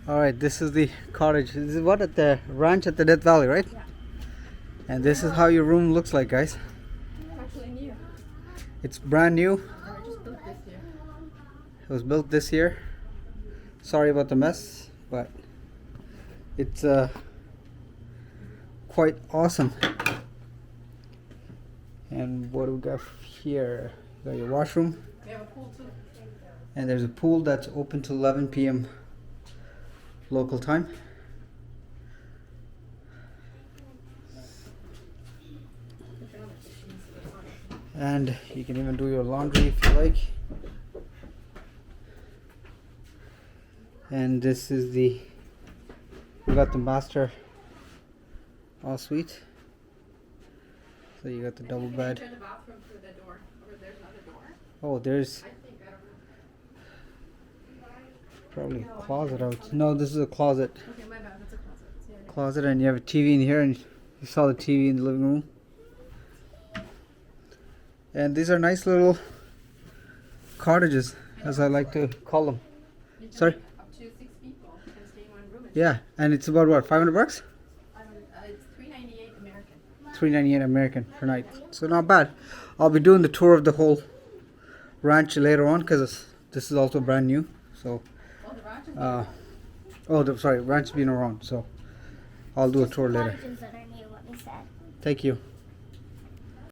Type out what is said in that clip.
All right, this is the cottage. This is what, at the ranch at the Death Valley, right? Yeah. And this is how your room looks like, guys. It's actually new. It's brand new. I just built this year. It was built this year. Sorry about the mess, but it's quite awesome. And what do we got here? You got your washroom, We have a pool too. and there's a pool that's open till 11 p.m. local time. And you can even do your laundry if you like. And this is we got the master ensuite. So you got the double bed. Enter the bathroom through the door. Or there's another door. Oh, there's I think, I don't know. probably a closet out. No, this is a closet. Okay, my bad. That's a closet. Yeah, Closet, and you have a TV in here, and you saw the TV in the living room. And these are nice little cottages, as I like to call them. You can Sorry? make up to 6 people can stay in one room. Yeah, and it's about what, $500? It's $398 American. $398 American per night. So not bad. I'll be doing the tour of the whole ranch later on, because this is also brand new. So, Well, the ranch is sorry, ranch being around. So I'll do a tour later. Cottages that are new, what we said. Thank you.